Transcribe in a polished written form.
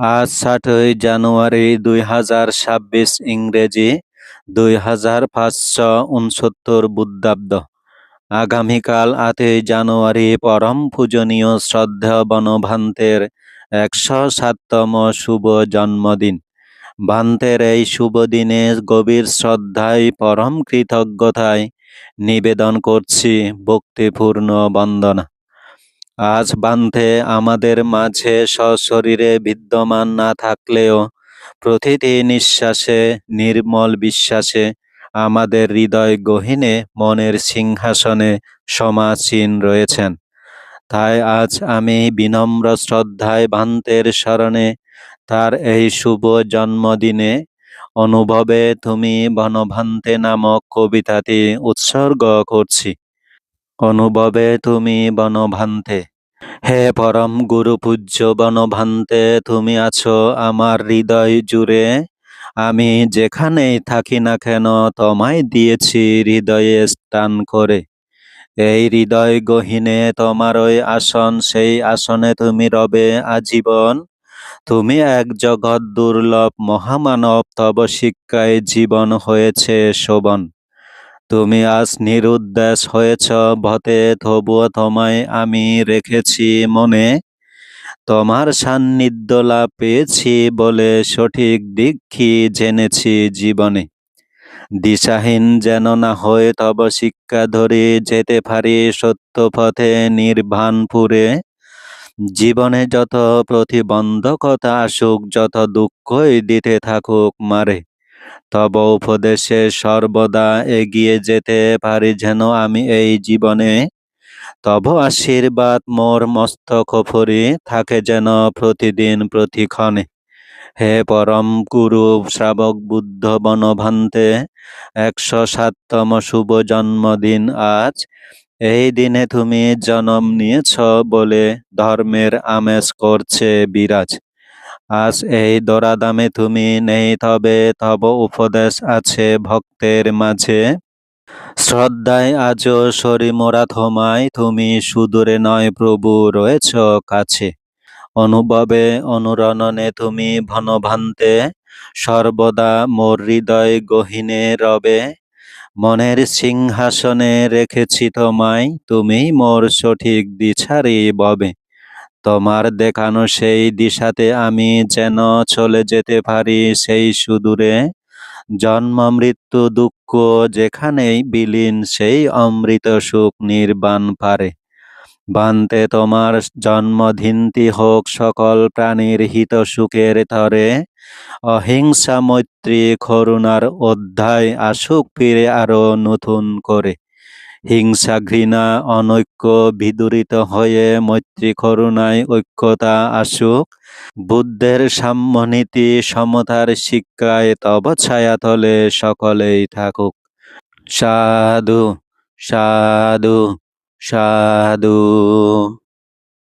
আজ ৭ই জানুয়ারি ২০২৬ ইংরেজি ২৫৬৯ বুদ্ধাব্দ। আগামীকাল ৮ই জানুয়ারি পরম পূজনীয় শ্রদ্ধেয় বনভান্তের ১০৭তম শুভ জন্মদিন। ভান্তের এই শুভ দিনে গভীর শ্রদ্ধায় পরম কৃতজ্ঞতায় নিবেদন করছি ভক্তিপূর্ণ বন্দনা। আজ ভান্তে আমাদের মাঝে সশরীরে বিদ্যমান না থাকলেও প্রতিটি নিঃশ্বাসে নির্মল বিশ্বাসে আমাদের হৃদয় গহীনে মনের সিংহাসনে সমাসীন রয়েছেন। তাই আজ আমি বিনম্র শ্রদ্ধায় ভান্তের স্মরণে তার এই শুভ জন্মদিনে অনুভবে তুমি বনভান্তে নামক কবিতাটি উৎসর্গ করছি। অনুভবে তুমি বনভান্তে। হে পরম গুরু পূজ্য বনভান্তে, তুমি আছো আমার হৃদয় জুড়ে। আমি যেখানেই থাকি না কেন তোমায় দিয়েছি হৃদয়ে স্থান করে। এই হৃদয় গহীনে তোমারই আসন, সেই আসনে তুমি রবে আজীবন। তুমি এক জগৎ দুর্লভ মহামানব, তব শিক্ষায় জীবন হয়েছে শোভন। তুমি আজ নিরুদ্দেশ হয়েছ বটে, তবুও তোমায় আমি রেখেছি মনে। তোমার সান্নিধ্য লাভ পেয়েছি বলে সঠিক দিক কি জেনেছি জীবনে। দিশাহীন যেন না হয়ে তব শিক্ষা ধরে যেতে পারি সত্য পথে নির্বাণপুরে। জীবনে যত প্রতিবন্ধকতা আসুক, যত দুঃখই দিতে থাকুক মারে, তব উপদেশে সর্বদা এগিয়ে যেতে পারি যেন আমি এই জীবনে। তব আশীর্বাদ মোর মস্তক উপরে থাকে যেন প্রতিদিন প্রতিক্ষণে। হে পরম গুরু শ্রাবক বুদ্ধ বনভান্তে, ১০৭তম শুভ জন্মদিন আজ। এই দিনে তুমি জন্ম নিয়েছ বলে ধর্মের আমেজ করছে বিরাজ। আজ এই দরাদামে তুমি নেই, তবে তব উপদেশ আছে ভক্তের মাঝে। শ্রদ্ধায় আজও সরি মোরা তোমায়, তুমি সুদূরে নয় প্রভু রয়েছ কাছে। অনুভবে অনুরণনে তুমি বনভান্তে, সর্বদা মোর হৃদয় গহীনে রবে। মনের সিংহাসনে রেখেছি তোমায়, তুমি মোর সঠিক দিশারি ববে। তোমার দেখানো সেই দিশাতে আমি যেন চলে যেতে পারি সেই সুদূরে। জন্ম মৃত্যু দুঃখ যেখানেই বিলীন, সেই অমৃত সুখ নির্বাণ পারে। ভান্তে তোমার জন্মদিনটি হোক সকল প্রাণীর হিত সুখের তরে। অহিংসা মৈত্রী করুণার অধ্যায় আসুক ফিরে আরো নতুন করে। হিংসা ঘৃণা অনৈক্য বিদূরিত হয়ে মৈত্রী করুণায় ঐক্যতা আসুক। বুদ্ধের সাম্যনীতি সমতার শিক্ষায় তব ছায়াতলে সকলেই থাকুক। সাধু, সাধু, সাধু।